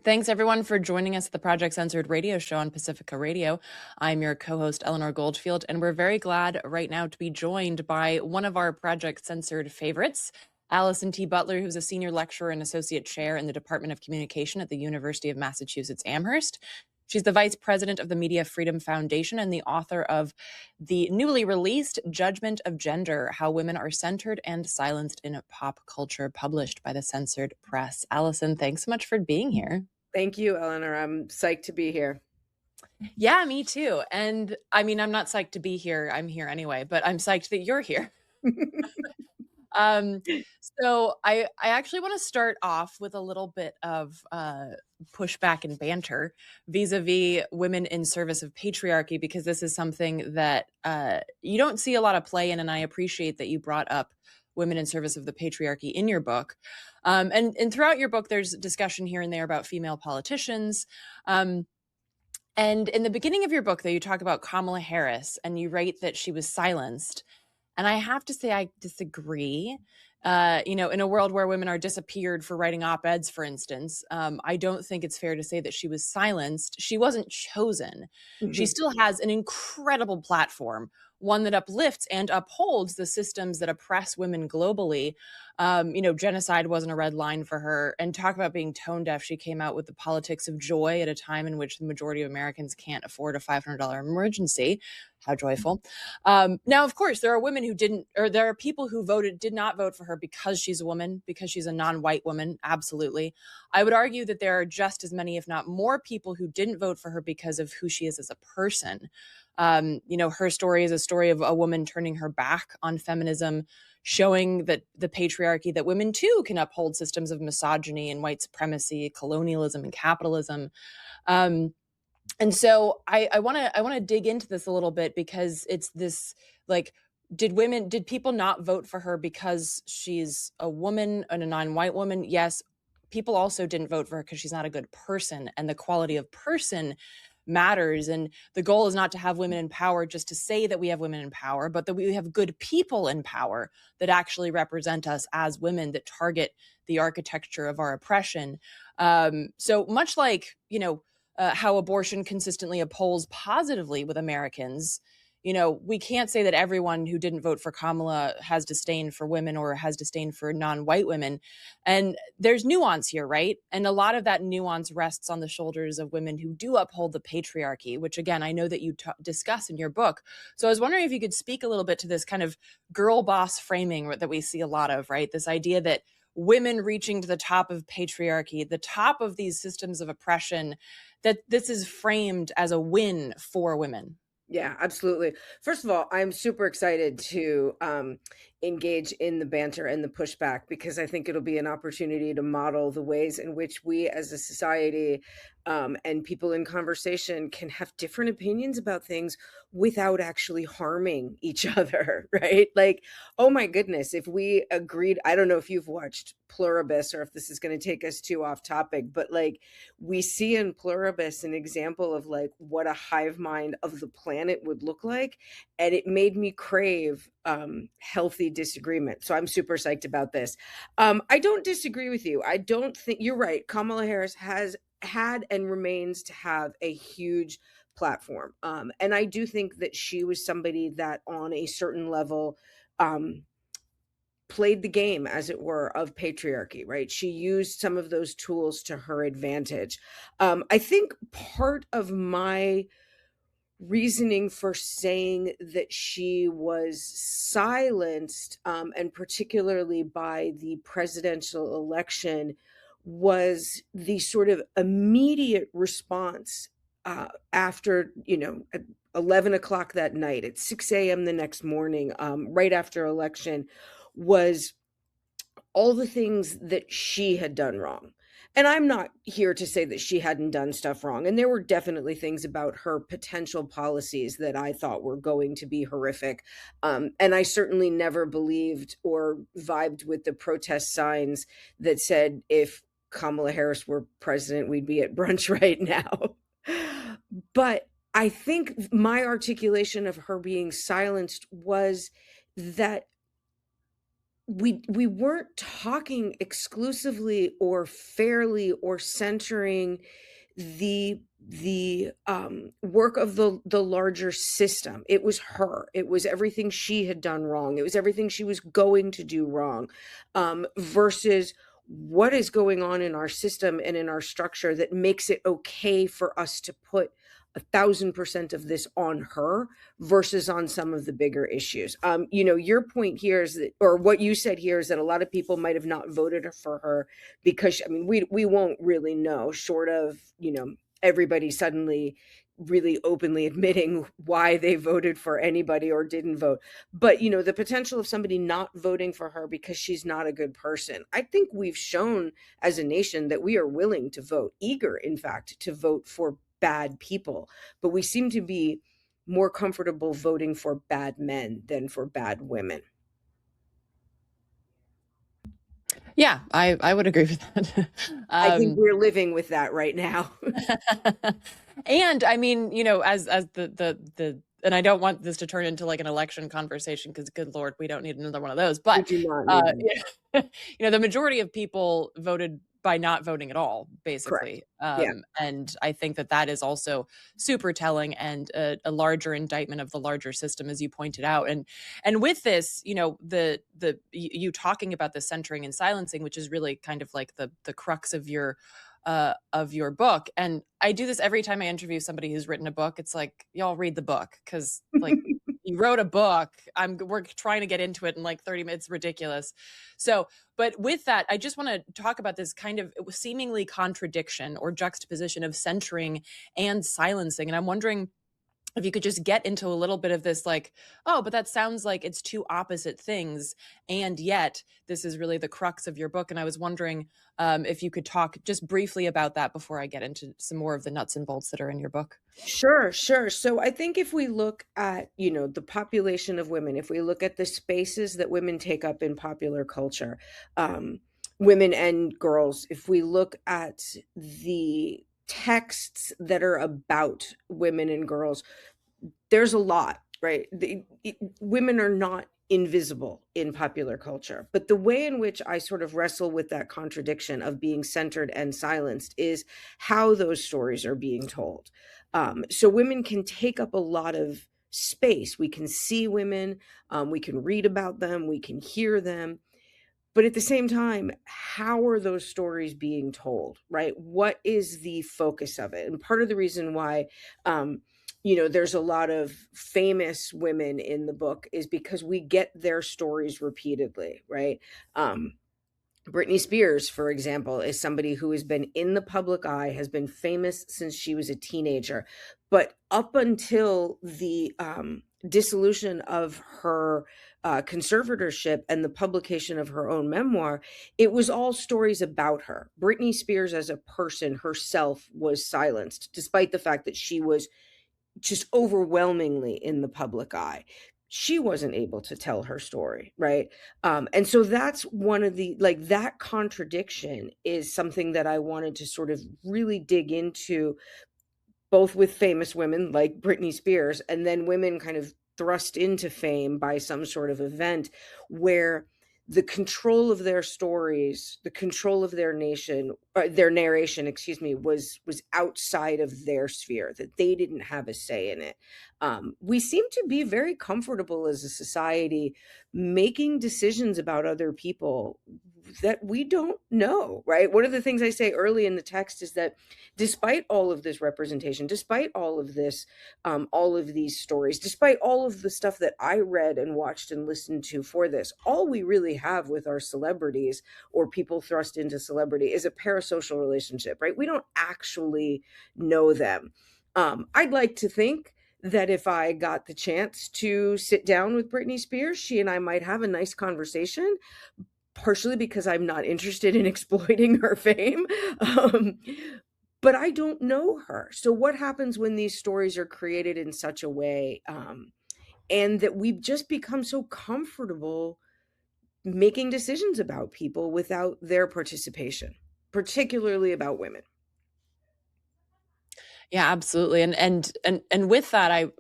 Thanks, everyone, for joining us at the Project Censored Radio Show on Pacifica Radio. I'm your co-host, Eleanor Goldfield, and we're very glad right now to be joined by one of our Project Censored favorites, Allison T. Butler, who's a senior lecturer and associate chair in the Department of Communication at the University of Massachusetts Amherst. She's the vice president of the Media Freedom Foundation and the author of the newly released Judgment of Gender: How Women Are Centered and Silenced in Pop Culture, published by the Censored Press. Allison, thanks so much for being here. Thank you, Eleanor. I'm psyched to be here. Yeah, me too. And I mean, I'm not psyched to be here. I'm here anyway, but I'm psyched that you're here. Um, so I actually want to start off with a little bit of pushback and banter vis-a-vis women in service of patriarchy, because this is something that you don't see a lot of play in, and I appreciate that you brought up women in service of the patriarchy in your book. And throughout your book, there's discussion here and there about female politicians. And in the beginning of your book, though, you talk about Kamala Harris, and you write that she was silenced. And I have to say, I disagree. In a world where women are disappeared for writing op-eds, for instance, I don't think it's fair to say that she was silenced. She wasn't chosen. She still has an incredible platform, one that uplifts and upholds the systems that oppress women globally. Genocide wasn't a red line for her. And talk about being tone deaf. She came out with the politics of joy at a time in which the majority of Americans can't afford a $500 emergency. How joyful. Now, of course, there are women who there are people who did not vote for her because she's a woman, because she's a non-white woman. Absolutely. I would argue that there are just as many, if not more, people who didn't vote for her because of who she is as a person. Her story is a story of a woman turning her back on feminism, showing that the patriarchy, that women too can uphold systems of misogyny and white supremacy, colonialism and capitalism. And so I want to dig into this a little bit, because it's this, like, did people not vote for her because she's a woman and a non-white woman? Yes. People also didn't vote for her because she's not a good person, and the quality of person matters. And the goal is not to have women in power just to say that we have women in power, but that we have good people in power that actually represent us as women, that target the architecture of our oppression. So much like, how abortion consistently appolls positively with Americans, we can't say that everyone who didn't vote for Kamala has disdain for women or has disdain for non-white women. And there's nuance here, right? And a lot of that nuance rests on the shoulders of women who do uphold the patriarchy, which, again, I know that you discuss in your book. So I was wondering if you could speak a little bit to this kind of girl boss framing that we see a lot of, right? This idea that women reaching to the top of patriarchy, the top of these systems of oppression, that this is framed as a win for women. Yeah, absolutely. First of all, I'm super excited to engage in the banter and the pushback, because I think it'll be an opportunity to model the ways in which we as a society and people in conversation can have different opinions about things without actually harming each other, right? Like, oh my goodness, if we agreed, I don't know if you've watched Pluribus or if this is going to take us too off topic, but like, we see in Pluribus an example of like what a hive mind of the planet would look like. And it made me crave healthy disagreement. So I'm super psyched about this. I don't disagree with you. I don't think you're right. Kamala Harris has had and remains to have a huge platform. And I do think that she was somebody that on a certain level played the game, as it were, of patriarchy, right? She used some of those tools to her advantage. I think part of my reasoning for saying that she was silenced, and particularly by the presidential election, was the sort of immediate response after, at 11 o'clock that night, at 6 a.m. the next morning, right after election, was all the things that she had done wrong. And I'm not here to say that she hadn't done stuff wrong. And there were definitely things about her potential policies that I thought were going to be horrific. And I certainly never believed or vibed with the protest signs that said, if Kamala Harris were president, we'd be at brunch right now. But I think my articulation of her being silenced was that we weren't talking exclusively or fairly or centering the work of the larger system. It was her. It was everything she had done wrong. It was everything she was going to do wrong, versus what is going on in our system and in our structure that makes it okay for us to put 1,000% of this on her versus on some of the bigger issues. Your point here is that, or what you said here is that a lot of people might have not voted for her because, I mean, we won't really know, short of, everybody suddenly really openly admitting why they voted for anybody or didn't vote. But, the potential of somebody not voting for her because she's not a good person. I think we've shown as a nation that we are willing to vote, eager, in fact, to vote for bad people, but we seem to be more comfortable voting for bad men than for bad women. Yeah, I would agree with that. I think we're living with that right now. And I mean, as the and I don't want this to turn into like an election conversation because good Lord, we don't need another one of those. We But do not need them. the majority of people voted by not voting at all, Correct. basically. Yeah. And I think that is also super telling and a larger indictment of the larger system, as you pointed out. And with this, you talking about the centering and silencing, which is really kind of like the crux of your book. And I do this every time I interview somebody who's written a book. It's like, y'all read the book because like you wrote a book. We're trying to get into it in like 30 minutes. It's ridiculous. So, but with that, I just want to talk about this kind of seemingly contradiction or juxtaposition of centering and silencing. And I'm wondering if you could just get into a little bit of this, like, oh, but that sounds like it's two opposite things. And yet this is really the crux of your book. And I was wondering if you could talk just briefly about that before I get into some more of the nuts and bolts that are in your book. Sure, sure. So I think if we look at, the population of women, if we look at the spaces that women take up in popular culture, women and girls, if we look at the texts that are about women and girls, there's a lot, right? Women are not invisible in popular culture. But the way in which I sort of wrestle with that contradiction of being centered and silenced is how those stories are being told. So women can take up a lot of space. We can see women, we can read about them, we can hear them. But at the same time, how are those stories being told, right? What is the focus of it? And part of the reason why, there's a lot of famous women in the book is because we get their stories repeatedly, right? Britney Spears, for example, is somebody who has been in the public eye, has been famous since she was a teenager. But up until the dissolution of her conservatorship and the publication of her own memoir, it was all stories about her. Britney Spears as a person herself was silenced, despite the fact that she was just overwhelmingly in the public eye. She wasn't able to tell her story, right? And so that's one of the, like, that contradiction is something that I wanted to sort of really dig into, both with famous women like Britney Spears and then women kind of thrust into fame by some sort of event where the control of their stories, the control of their narration, excuse me, was outside of their sphere, that they didn't have a say in it. We seem to be very comfortable as a society making decisions about other people that we don't know, right? One of the things I say early in the text is that despite all of this representation, despite all of this, all of these stories, despite all of the stuff that I read and watched and listened to for this, all we really have with our celebrities or people thrust into celebrity is a parasocial relationship, right? We don't actually know them. I'd like to think that if I got the chance to sit down with Britney Spears, she and I might have a nice conversation, partially because I'm not interested in exploiting her fame. But I don't know her. So what happens when these stories are created in such a way, and that we've just become so comfortable making decisions about people without their participation, particularly about women? Yeah, absolutely. And with that, I,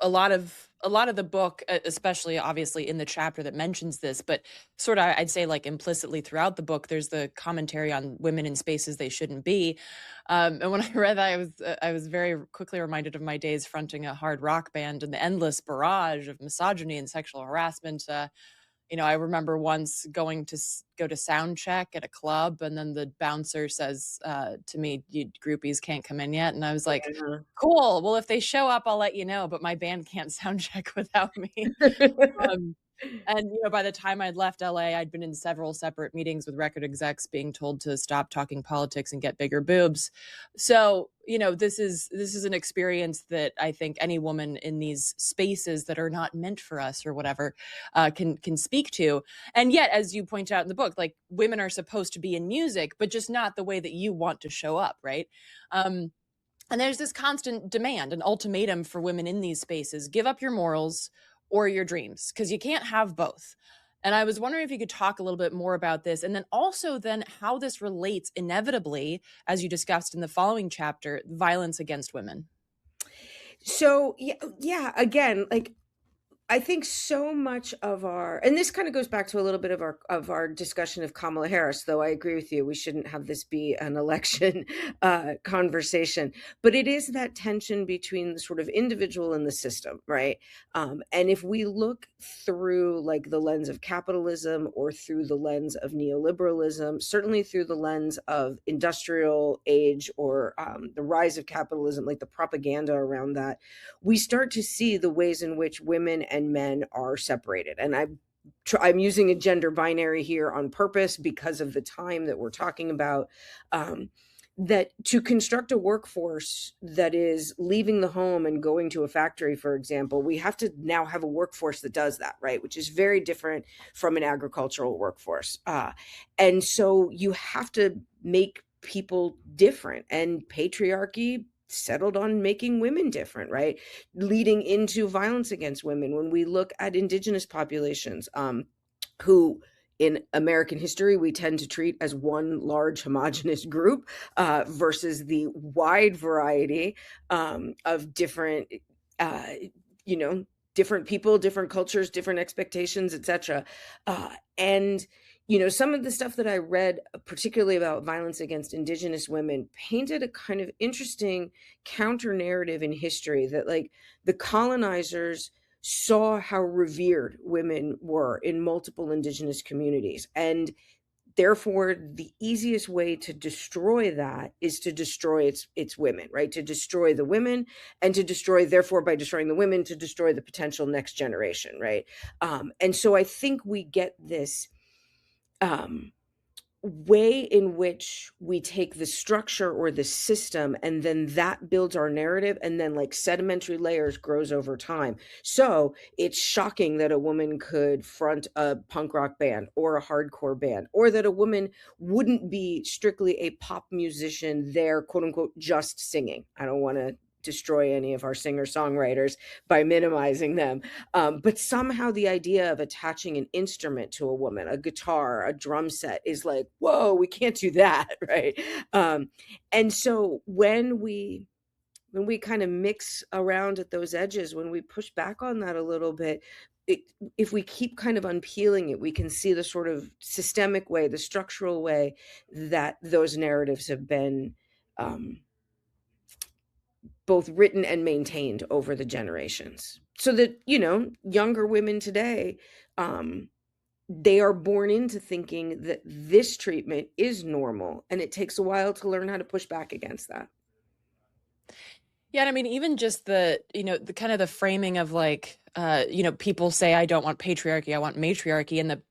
a lot of the book, especially obviously in the chapter that mentions this, but sort of I'd say like implicitly throughout the book, there's the commentary on women in spaces they shouldn't be. And when I read that, I was very quickly reminded of my days fronting a hard rock band and the endless barrage of misogyny and sexual harassment. I remember once go to sound check at a club, and then the bouncer says to me, "You groupies can't come in yet." And I was like, Yeah. "Cool. Well, if they show up, I'll let you know. But my band can't sound check without me." Um, and, by the time I'd left LA, I'd been in several separate meetings with record execs being told to stop talking politics and get bigger boobs. So, this is an experience that I think any woman in these spaces that are not meant for us or whatever can speak to. And yet, as you point out in the book, like women are supposed to be in music, but just not the way that you want to show up, right? Um, and there's this constant demand, an ultimatum for women in these spaces: give up your morals or your dreams, because you can't have both. And I was wondering if you could talk a little bit more about this, and then also then how this relates inevitably, as you discussed in the following chapter, violence against women. So yeah, yeah, again, like I think so much of our, and this kind of goes back to a little bit of our discussion of Kamala Harris, though I agree with you, we shouldn't have this be an election conversation. But it is that tension between the sort of individual and the system, right? And if we look through like the lens of capitalism or through the lens of neoliberalism, certainly through the lens of industrial age or the rise of capitalism, like the propaganda around that, we start to see the ways in which women and men are separated. And I'm using a gender binary here on purpose because of the time that we're talking about. That to construct a workforce that is leaving the home and going to a factory, for example, we have to now have a workforce that does that, right? Which is very different from an agricultural workforce. And so you have to make people different, and patriarchy settled on making women different, right? Leading into violence against women. When we look at indigenous populations, who in American history we tend to treat as one large homogenous group versus the wide variety of different, uh, you know, different people, different cultures, different expectations, etc. And some of the stuff that I read, particularly about violence against Indigenous women, painted a kind of interesting counter narrative in history that, like, the colonizers saw how revered women were in multiple Indigenous communities. And therefore, the easiest way to destroy that is to destroy its women, right? To destroy the women, and to destroy, therefore, by destroying the women, to destroy the potential next generation, right? And so I think we get this um, way in which we take the structure or the system, and then that builds our narrative, and then like sedimentary layers grows over time. So it's shocking that a woman could front a punk rock band or a hardcore band, or that a woman wouldn't be strictly a pop musician there, quote unquote, just singing. I don't want to destroy any of our singer songwriters by minimizing them. But somehow the idea of attaching an instrument to a woman, a guitar, a drum set, is like, whoa, we can't do that, right? And so when we kind of mix around at those edges, when we push back on that a little bit, it, if we keep kind of unpeeling it, we can see the sort of systemic way, the structural way that those narratives have been both written and maintained over the generations. So that, younger women today, they are born into thinking that this treatment is normal, and it takes a while to learn how to push back against that. Yeah, and I mean, even just the kind of the framing of like, people say, I don't want patriarchy, I want matriarchy. And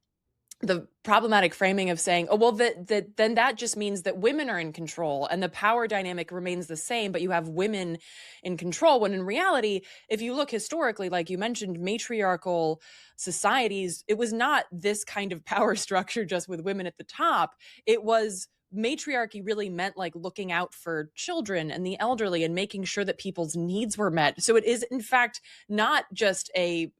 the problematic framing of saying, oh, well, then that just means that women are in control and the power dynamic remains the same, but you have women in control. When in reality, if you look historically, like you mentioned, matriarchal societies, it was not this kind of power structure just with women at the top. It was matriarchy really meant like looking out for children and the elderly and making sure that people's needs were met. So it is in fact not just a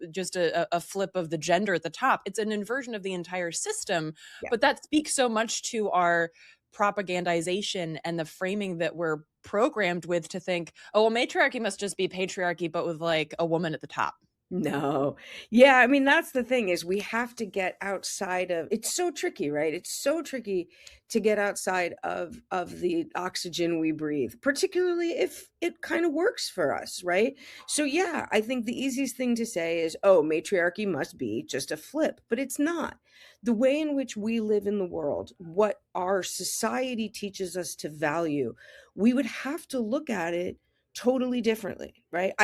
flip of the gender at the top. It's an inversion of the entire system. Yeah. But that speaks so much to our propagandization and the framing that we're programmed with to think, oh, well, matriarchy must just be patriarchy, but with like a woman at the top. No. Yeah, I mean, that's the thing is we have to get outside of it's so tricky, right? It's so tricky to get outside of the oxygen we breathe, particularly if it kind of works for us, right? So yeah, I think the easiest thing to say is, oh, matriarchy must be just a flip, but it's not. The way in which we live in the world, what our society teaches us to value, we would have to look at it totally differently, right?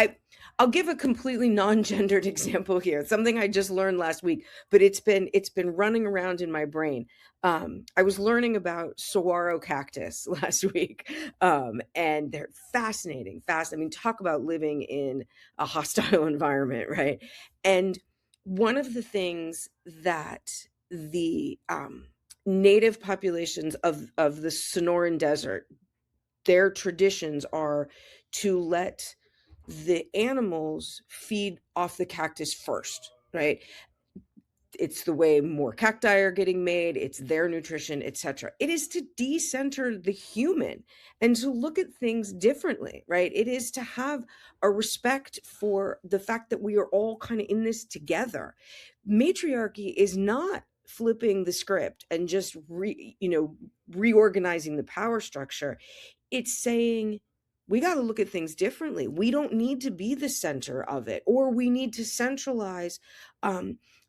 I'll give a completely non-gendered example here, something I just learned last week, but it's been running around in my brain. I was learning about saguaro cactus last week, and they're fascinating. Fast, I mean, talk about living in a hostile environment, right? And one of the things that the native populations of the Sonoran Desert, their traditions are to let the animals feed off the cactus first, right? It's the way more cacti are getting made, it's their nutrition, etc. It is to decenter the human and to look at things differently, right? It is to have a respect for the fact that we are all kind of in this together. Matriarchy is not flipping the script and just reorganizing the power structure. It's saying we got to look at things differently. We don't need to be the center of it, or we need to centralize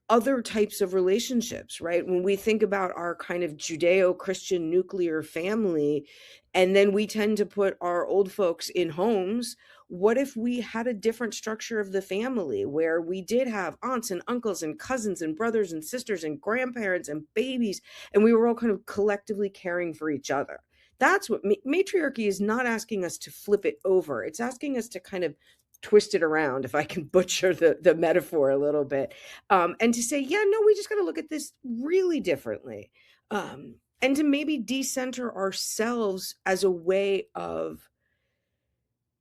other types of relationships, right? When we think about our kind of Judeo-Christian nuclear family, and then we tend to put our old folks in homes, what if we had a different structure of the family where we did have aunts and uncles and cousins and brothers and sisters and grandparents and babies, and we were all kind of collectively caring for each other? That's what matriarchy is not asking us to flip it over. It's asking us to kind of twist it around, if I can butcher the metaphor a little bit, and to say, yeah, no, we just got to look at this really differently, and to maybe decenter ourselves as a way of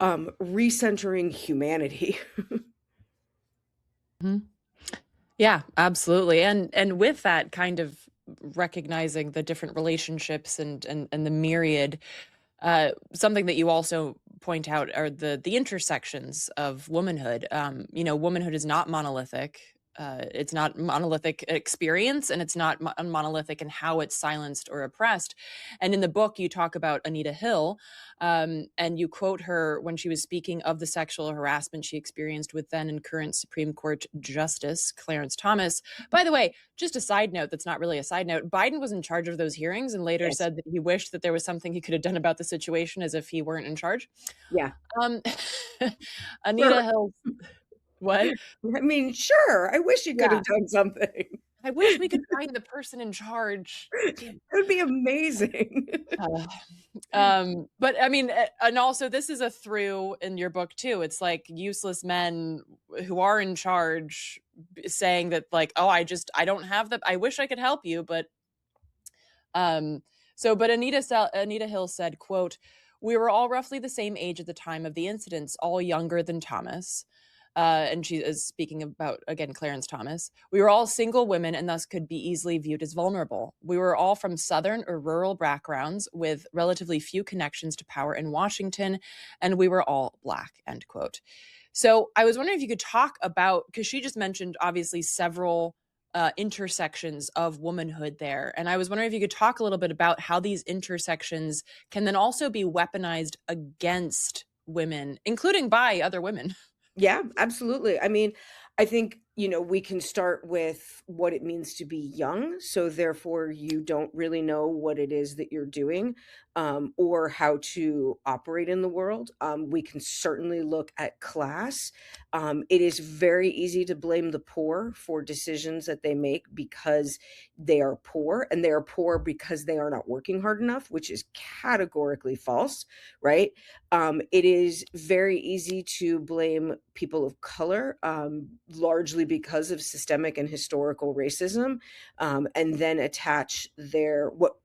recentering humanity. Mhm. Yeah, absolutely. And with that kind of recognizing the different relationships and the myriad, something that you also point out are the intersections of womanhood. Womanhood is not monolithic. It's not monolithic experience, and it's not monolithic in how it's silenced or oppressed. And in the book, you talk about Anita Hill, and you quote her when she was speaking of the sexual harassment she experienced with then and current Supreme Court Justice Clarence Thomas. By the way, just a side note that's not really a side note, Biden was in charge of those hearings and later Yes. said that he wished that there was something he could have done about the situation as if he weren't in charge. Yeah. Um, Sure. Anita Hill, what? I mean, sure. I wish you could Yeah. have done something. I wish we could find the person in charge. Damn. That would be amazing. Uh, but I mean, and also this is a through in your book too. It's like useless men who are in charge saying that like, oh, I don't have the, I wish I could help you, but Um, but Anita Hill said, quote, "We were all roughly the same age at the time of the incidents, all younger than Thomas." And she is speaking about, again, Clarence Thomas. "We were all single women and thus could be easily viewed as vulnerable. We were all from Southern or rural backgrounds with relatively few connections to power in Washington, and we were all Black," end quote. So I was wondering if you could talk about, because she just mentioned obviously several intersections of womanhood there. And I was wondering if you could talk a little bit about how these intersections can then also be weaponized against women, including by other women. Yeah, absolutely. I mean, I think, we can start with what it means to be young. So therefore, you don't really know what it is that you're doing, or how to operate in the world. We can certainly look at class. It is very easy to blame the poor for decisions that they make because they are poor, and they are poor because they are not working hard enough, which is categorically false, right? It is very easy to blame people of color, largely because of systemic and historical racism, and then attach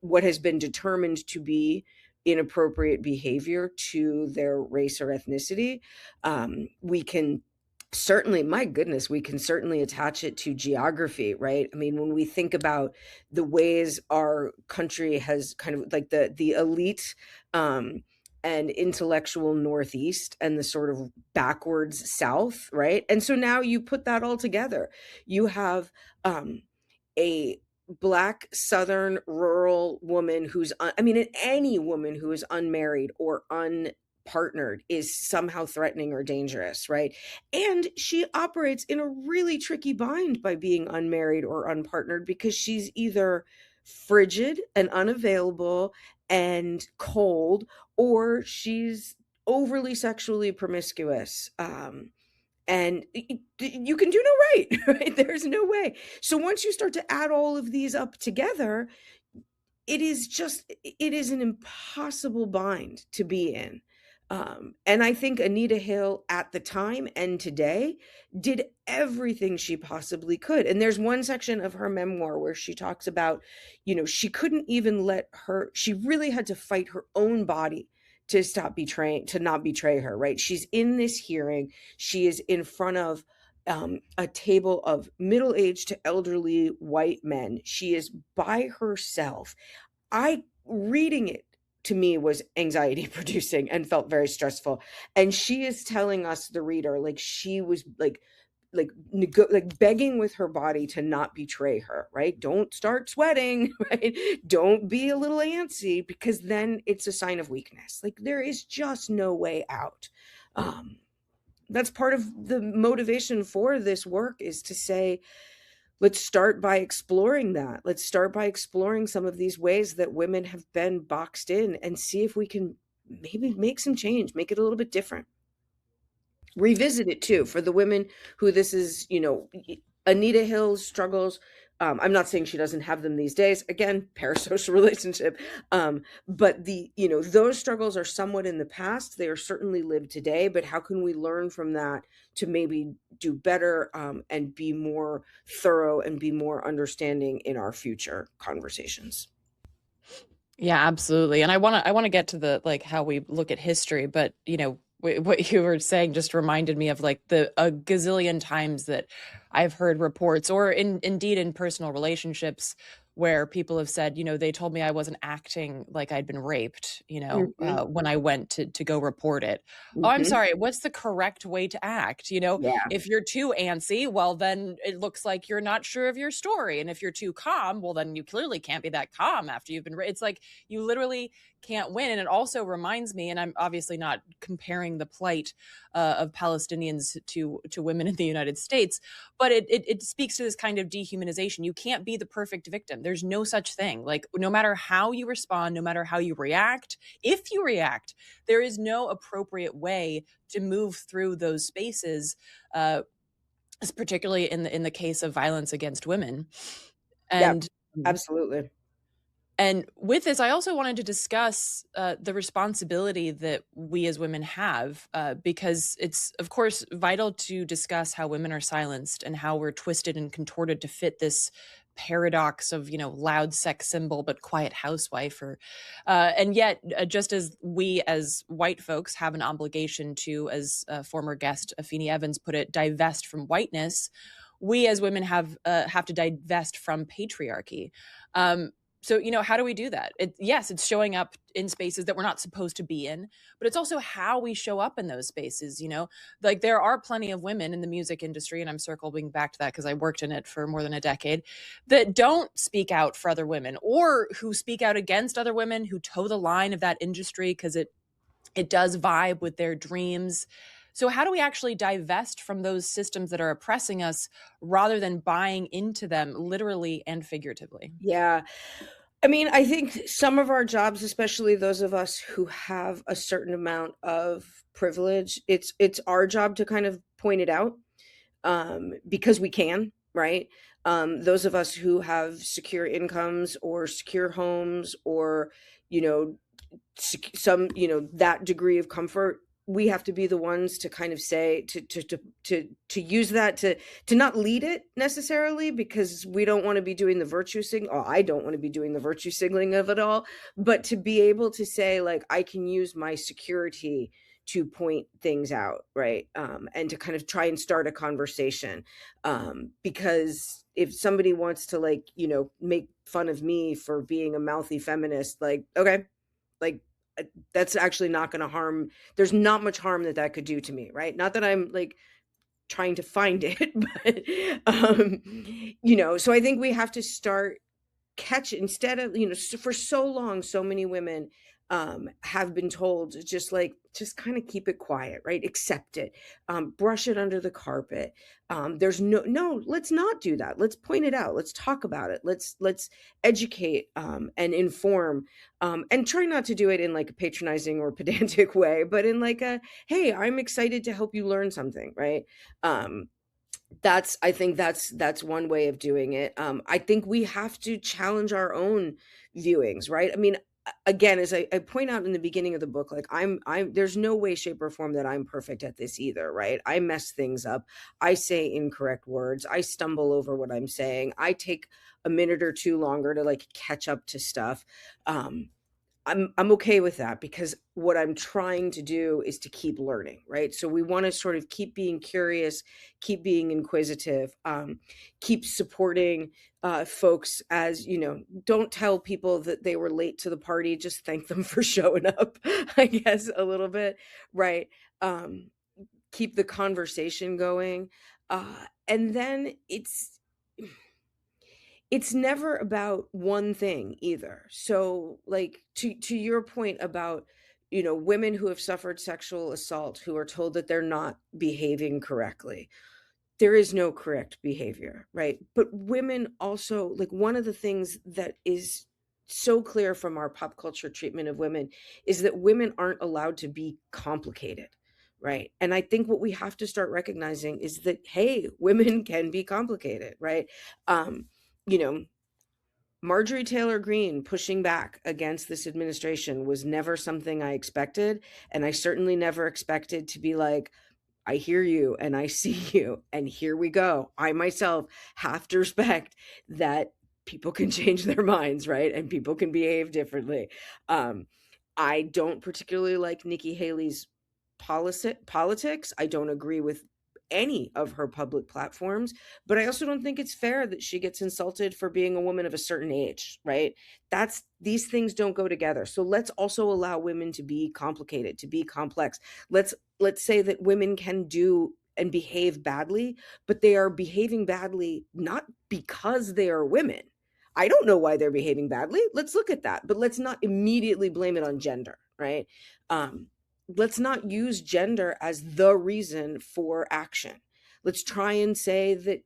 what has been determined to be inappropriate behavior to their race or ethnicity. We can Certainly, my goodness, we can certainly attach it to geography, right? I mean, when we think about the ways our country has kind of like the elite um and intellectual Northeast and the sort of backwards South, right? And so now you put that all together. You have um a Black Southern rural woman I mean, any woman who is unmarried or unpartnered is somehow threatening or dangerous, right? And she operates in a really tricky bind by being unmarried or unpartnered because she's either frigid and unavailable and cold, or she's overly sexually promiscuous. And you can do no right, right? There's no way. So once you start to add all of these up together, it is an impossible bind to be in. And I think Anita Hill at the time and today did everything she possibly could. And there's one section of her memoir where she talks about, she couldn't even she really had to fight her own body to not betray her, right? She's in this hearing. She is in front of a table of middle-aged to elderly white men. She is by herself. Reading it to me was anxiety producing and felt very stressful. And she is telling us, the reader, like she was like begging with her body to not betray her, right? Don't start sweating, right? Don't be a little antsy, because then it's a sign of weakness. Like there is just no way out. That's part of the motivation for this work, is to say, let's start by exploring that. Let's start by exploring some of these ways that women have been boxed in and see if we can maybe make some change, make it a little bit different. Revisit it too for the women who this is, Anita Hill's struggles. I'm not saying she doesn't have them these days. Again, parasocial relationship. But those struggles are somewhat in the past. They are certainly lived today, but how can we learn from that to maybe do better, and be more thorough and be more understanding in our future conversations? Yeah, absolutely. And I want to get to the like how we look at history, but what you were saying just reminded me of like a gazillion times that I've heard reports, or indeed in personal relationships, where people have said, they told me I wasn't acting like I'd been raped, Hmm. when I went to go report it. Oh, I'm Hmm. sorry. What's the correct way to act? Yeah. If you're too antsy, well, then it looks like you're not sure of your story. And if you're too calm, well, then you clearly can't be that calm after you've been raped. It's like you literally can't win. And it also reminds me, and I'm obviously not comparing the plight of Palestinians to women in the United States, but it speaks to this kind of dehumanization. You can't be the perfect victim. There's no such thing. Like no matter how you respond, no matter how you react, if you react, there is no appropriate way to move through those spaces, uh, particularly in the case of violence against women. Yeah, And absolutely. and with this, I also wanted to discuss the responsibility that we as women have, because it's, of course, vital to discuss how women are silenced and how we're twisted and contorted to fit this paradox of, loud sex symbol but quiet housewife. And yet, just as we as white folks have an obligation to, as former guest Afeni Evans put it, divest from whiteness, we as women have to divest from patriarchy. So, how do we do that? Yes, it's showing up in spaces that we're not supposed to be in, but it's also how we show up in those spaces. Like there are plenty of women in the music industry, and I'm circling back to that because I worked in it for more than a decade, that don't speak out for other women, or who speak out against other women, who toe the line of that industry because it does vibe with their dreams. So how do we actually divest from those systems that are oppressing us rather than buying into them literally and figuratively? Yeah. I mean, I think some of our jobs, especially those of us who have a certain amount of privilege, it's our job to kind of point it out, because we can, right? Those of us who have secure incomes or secure homes, or you know some that degree of comfort, we have to be the ones to kind of say, to use that, to not lead it necessarily, because we don't want to be doing the virtue signaling. Oh, I don't want to be doing the virtue signaling of it all, but to be able to say, like, I can use my security to point things out, right? And to kind of try and start a conversation. Because if somebody wants to, like, make fun of me for being a mouthy feminist, like, okay, like, that's actually not going to harm. There's not much harm that that could do to me, right? Not that I'm like trying to find it, but so I think we have to start catch, instead of, for so long, so many women have been told, just kind of keep it quiet, right? Accept it, brush it under the carpet. There's no, let's not do that. Let's point it out. Let's talk about it. Let's educate, and inform, and try not to do it in like a patronizing or pedantic way, but in like a, hey, I'm excited to help you learn something, right? I think that's one way of doing it. I think we have to challenge our own viewings, right? I mean, again, as I point out in the beginning of the book, like, I'm there's no way, shape, or form that I'm perfect at this either, right? I mess things up. I say incorrect words. I stumble over what I'm saying. I take a minute or two longer to like catch up to stuff. I'm okay with that, because what I'm trying to do is to keep learning, right? So we want to sort of keep being curious, keep being inquisitive, keep supporting folks, as don't tell people that they were late to the party, just thank them for showing up, I guess, a little bit, right? Keep the conversation going, and then it's never about one thing either. So, like, to your point about, women who have suffered sexual assault who are told that they're not behaving correctly. There is no correct behavior, right? But women also, like, one of the things that is so clear from our pop culture treatment of women is that women aren't allowed to be complicated, right? And I think what we have to start recognizing is that, hey, women can be complicated, right? Um, you know, Marjorie Taylor Greene pushing back against this administration was never something I expected. And I certainly never expected to be like, I hear you and I see you, and here we go. I myself have to respect that people can change their minds, right? And people can behave differently. Um, I don't particularly like Nikki Haley's politics. I don't agree with any of her public platforms, but I also don't think it's fair that she gets insulted for being a woman of a certain age, right? These things don't go together. So let's also allow women to be complicated, to be complex. Let's say that women can do and behave badly, but they are behaving badly not because they are women. I don't know why they're behaving badly. Let's look at that, but let's not immediately blame it on gender, right? Um, let's not use gender as the reason for action. Let's try and say that,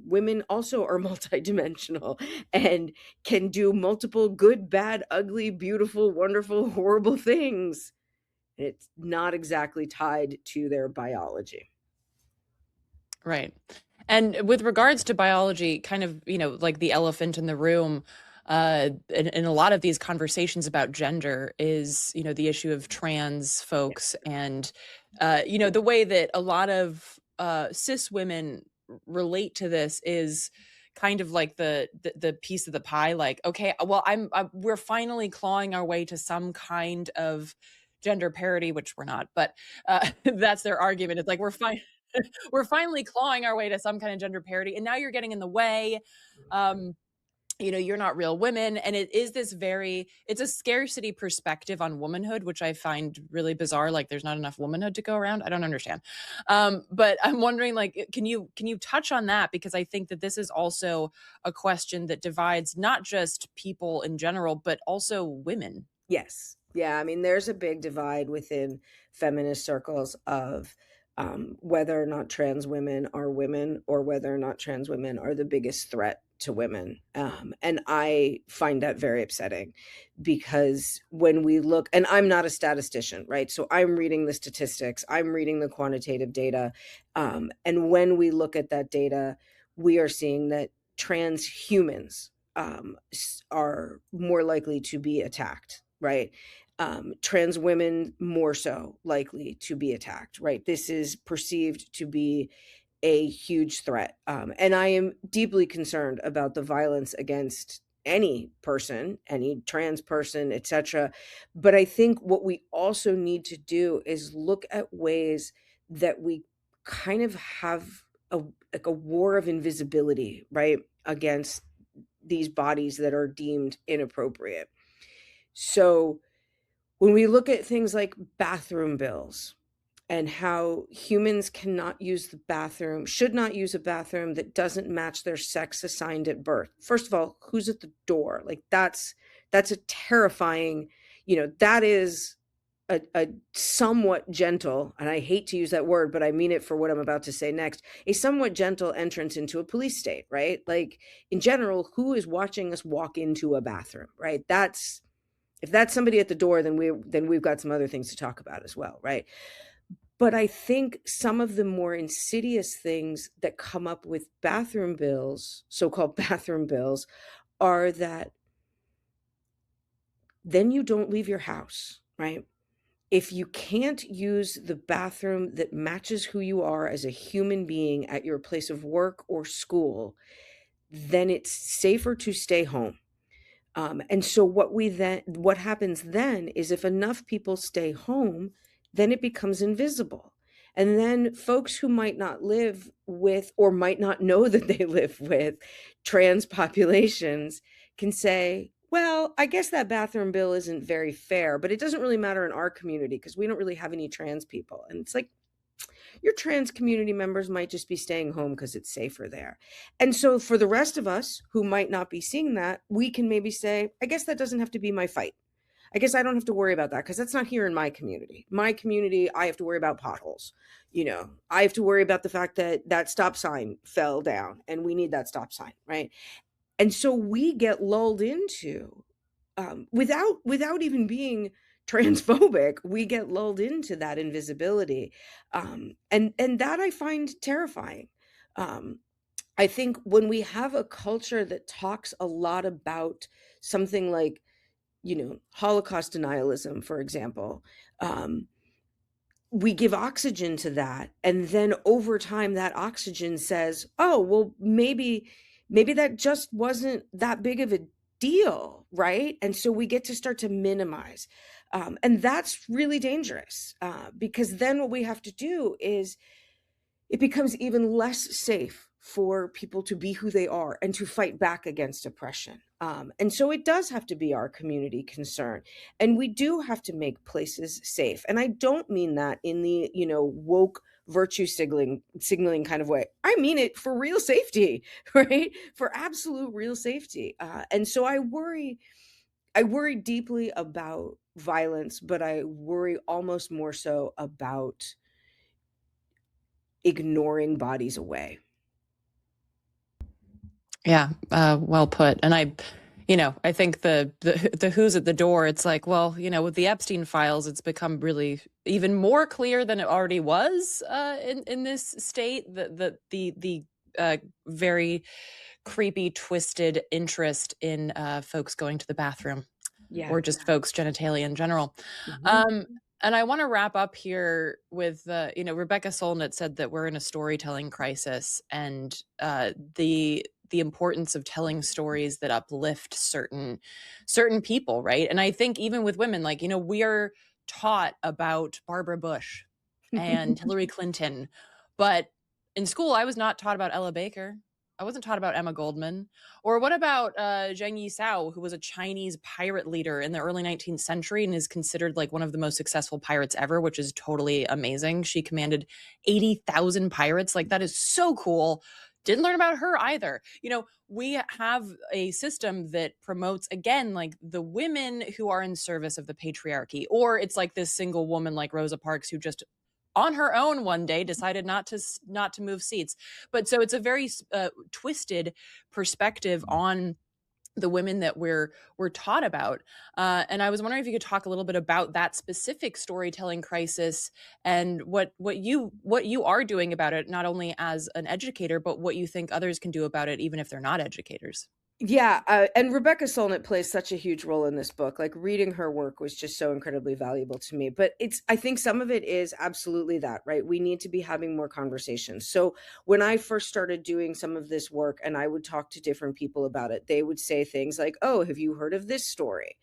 women also are multidimensional and can do multiple good, bad, ugly, beautiful, wonderful, horrible things. And it's not exactly tied to their biology. Right. And with regards to biology, kind of, like the elephant in the room, in a lot of these conversations about gender is, the issue of trans folks, and, the way that a lot of cis women relate to this is kind of like the piece of the pie. Like, okay, well, we're finally clawing our way to some kind of gender parity, which we're not, but that's their argument. It's like, we're finally clawing our way to some kind of gender parity, and now you're getting in the way. You're not real women. And it's a scarcity perspective on womanhood, which I find really bizarre. Like, there's not enough womanhood to go around. I don't understand. But I'm wondering, like, can you touch on that? Because I think that this is also a question that divides not just people in general, but also women. Yes. Yeah. I mean, there's a big divide within feminist circles of whether or not trans women are women, or whether or not trans women are the biggest threat to women. And I find that very upsetting, because when we look, and I'm not a statistician, right? So I'm reading the statistics, I'm reading the quantitative data. And when we look at that data, we are seeing that trans humans are more likely to be attacked, right? Trans women more so likely to be attacked, right? This is perceived to be a huge threat. And I am deeply concerned about the violence against any person, any trans person, etc. But I think what we also need to do is look at ways that we kind of have a like a war of invisibility, right, against these bodies that are deemed inappropriate. So when we look at things like bathroom bills and how humans cannot use the bathroom, should not use a bathroom that doesn't match their sex assigned at birth. First of all, who's at the door? Like that's a terrifying, that is a somewhat gentle, and I hate to use that word, but I mean it for what I'm about to say next, a somewhat gentle entrance into a police state, right? Like in general, who is watching us walk into a bathroom, right? That's if that's somebody at the door, then we've got some other things to talk about as well, right? But I think some of the more insidious things that come up with bathroom bills, so-called bathroom bills, are that then you don't leave your house, right? If you can't use the bathroom that matches who you are as a human being at your place of work or school, then it's safer to stay home. And so what happens then is if enough people stay home, then it becomes invisible. And then folks who might not live with or might not know that they live with trans populations can say, well, I guess that bathroom bill isn't very fair, but it doesn't really matter in our community because we don't really have any trans people. And it's like, your trans community members might just be staying home because it's safer there. And so for the rest of us who might not be seeing that, we can maybe say, I guess that doesn't have to be my fight. I guess I don't have to worry about that because that's not here in my community. My community, I have to worry about potholes. I have to worry about the fact that that stop sign fell down and we need that stop sign, right? And so we get lulled into, without even being transphobic, we get lulled into that invisibility, and that I find terrifying. Um, I think when we have a culture that talks a lot about something like, Holocaust denialism, for example, we give oxygen to that, and then over time that oxygen says, oh well, maybe that just wasn't that big of a deal, right? And so we get to start to minimize, and that's really dangerous, because then what we have to do is it becomes even less safe for people to be who they are and to fight back against oppression. And so it does have to be our community concern. And we do have to make places safe. And I don't mean that in the, woke virtue signaling kind of way. I mean it for real safety, right? For absolute real safety. And so I worry deeply about violence, but I worry almost more so about ignoring bodies away. Yeah, well put. And I think the who's at the door. It's like, well, with the Epstein files, it's become really even more clear than it already was in this state. The very creepy, twisted interest in folks going to the bathroom, Yeah. or just folks' genitalia in general. Mhm. And I want to wrap up here with, Rebecca Solnit said that we're in a storytelling crisis, and the importance of telling stories that uplift certain people, right? And I think even with women, like, we are taught about Barbara Bush and Hillary Clinton, but in school I was not taught about Ella Baker. I wasn't taught about Emma Goldman. Or what about Zheng Yisao, who was a Chinese pirate leader in the early 19th century and is considered like one of the most successful pirates ever, which is totally amazing. She commanded 80,000 pirates. Like, that is so cool. Didn't learn about her either. We have a system that promotes, again, like the women who are in service of the patriarchy, or it's like this single woman like Rosa Parks who just on her own one day decided not to move seats. But so it's a very twisted perspective on the women that we're taught about, and I was wondering if you could talk a little bit about that specific storytelling crisis and what you are doing about it, not only as an educator, but what you think others can do about it, even if they're not educators. Yeah, and Rebecca Solnit plays such a huge role in this book. Like, reading her work was just so incredibly valuable to me. But I think some of it is absolutely that, right? We need to be having more conversations. So when I first started doing some of this work and I would talk to different people about it, they would say things like, "Oh, have you heard of this story?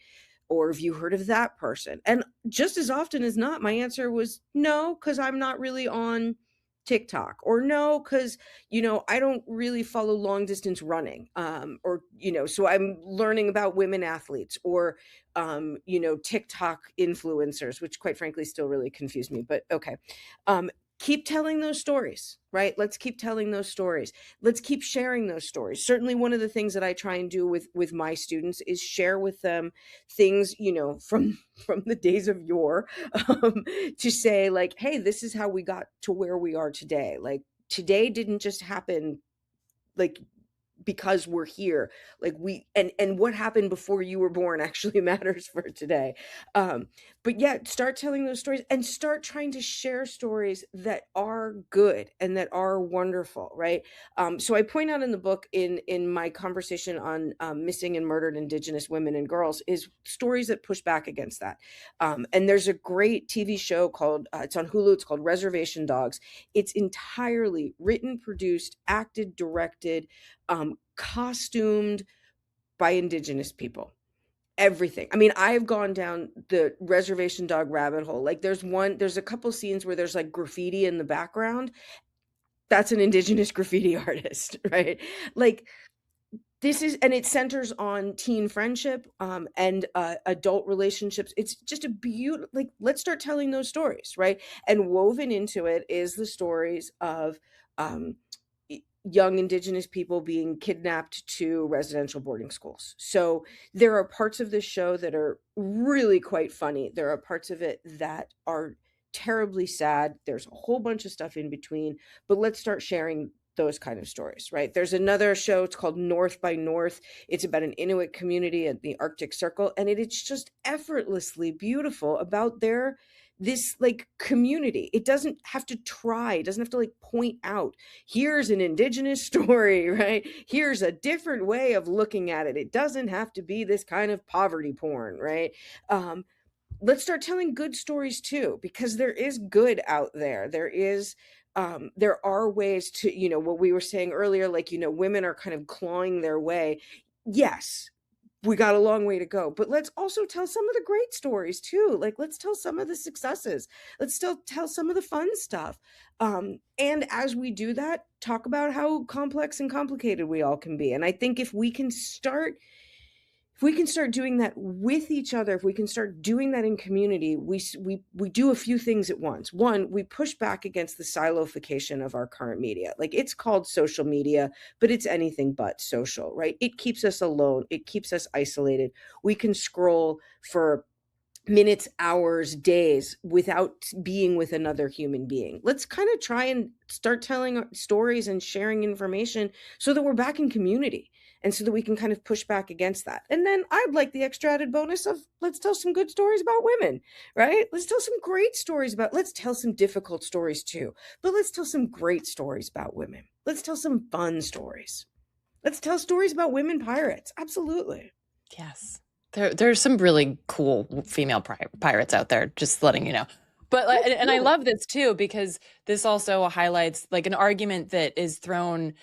Or have you heard of that person?" And just as often as not, my answer was no, because I'm not really on TikTok, or no, because, I don't really follow long distance running. Or, so I'm learning about women athletes, or, TikTok influencers, which quite frankly still really confuse me, but okay. Um, Keep telling those stories, right? Let's keep telling those stories. Let's keep sharing those stories. Certainly one of the things that I try and do with my students is share with them things, from the days of yore, to say, like, hey, this is how we got to where we are today. Like, today didn't just happen, like, because we're here. Like, and what happened before you were born actually matters for today. um but yeah, start telling those stories and start trying to share stories that are good and that are wonderful, right? So I point out in the book, in my conversation on missing and murdered Indigenous women and girls, is stories that push back against that. And there's a great TV show called, it's on Hulu, it's called Reservation Dogs. It's entirely written, produced, acted, directed, costumed by Indigenous people. Everything. I mean, I've gone down the reservation dog rabbit hole. Like, there's a couple scenes where there's like graffiti in the background. That's an Indigenous graffiti artist, right? Like, and it centers on teen friendship, and adult relationships. It's just a beautiful, like, let's start telling those stories, right? And woven into it is the stories of, um, young Indigenous people being kidnapped to residential boarding schools. So there are parts of this show that are really quite funny. There are parts of it that are terribly sad. There's a whole bunch of stuff in between, but let's start sharing those kind of stories, right? There's another show, it's called North by North. It's about an Inuit community at the Arctic Circle, and it's just effortlessly beautiful about this, like, community. It doesn't have to try, it doesn't have to, like, point out, here's an Indigenous story, right? Here's a different way of looking at it. It doesn't have to be this kind of poverty porn, right? Let's start telling good stories too, because there is good out there. There are ways to, what we were saying earlier, like, women are kind of clawing their way. Yes, we got a long way to go, but let's also tell some of the great stories too. Like, let's tell some of the successes. Let's still tell some of the fun stuff. And as we do that, talk about how complex and complicated we all can be. And I think if we can start doing that with each other, if we can start doing that in community, we do a few things at once. One, we push back against the siloification of our current media. Like, it's called social media, but it's anything but social, right? It keeps us alone. It keeps us isolated. We can scroll for minutes, hours, days without being with another human being. Let's kind of try and start telling stories and sharing information so that we're back in community, and so that we can kind of push back against that. And then I'd like the extra added bonus of, let's tell some good stories about women, right? Let's tell some great stories let's tell some difficult stories too, but let's tell some great stories about women. Let's tell some fun stories. Let's tell stories about women pirates. Absolutely. Yes. There's some really cool female pirates out there, just letting you know. But and I love this too, because this also highlights, like, an argument that is thrown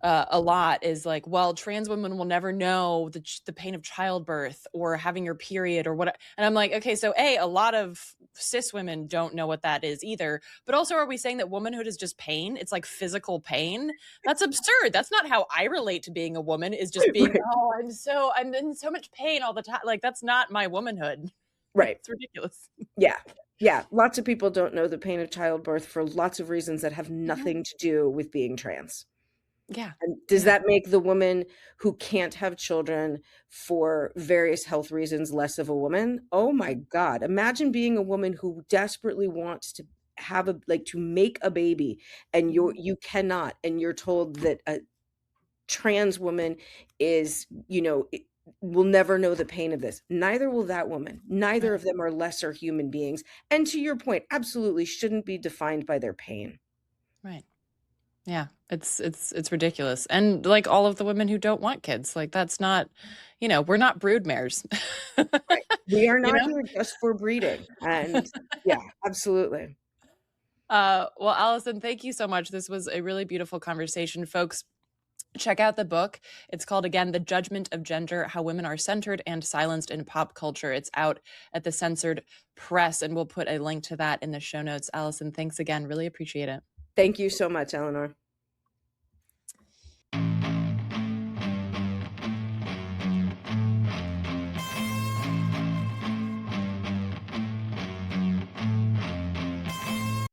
a lot is like, well, trans women will never know the pain of childbirth or having your period or what. And I'm like, okay, so a lot of cis women don't know what that is either. But also, are we saying that womanhood is just pain? It's like physical pain? That's absurd. That's not how I relate to being a woman, is just being, Right. oh, I'm in so much pain all the time. Like, that's not my womanhood. Right. It's ridiculous. Yeah. Yeah. Lots of people don't know the pain of childbirth for lots of reasons that have Mhm. nothing to do with being trans. Yeah. And does Yeah. that make the woman who can't have children for various health reasons less of a woman? Oh my God. Imagine being a woman who desperately wants to to make a baby, and Mhm. you cannot, and you're told that a trans woman is, will never know the pain of this. Neither will that woman. Neither Right. of them are lesser human beings. And to your point, absolutely shouldn't be defined by their pain. Right. Yeah, it's ridiculous. And like all of the women who don't want kids, like that's not, we're not brood mares. Right. We are You not know? here just for breeding. And yeah, absolutely. Well, Allison, thank you so much. This was a really beautiful conversation. Folks, check out the book. It's called, again, The Judgment of Gender: How Women Are Centered and Silenced in Pop Culture. It's out at the Censored Press, and we'll put a link to that in the show notes. Allison, thanks again. Really appreciate it. Thank you so much, Eleanor.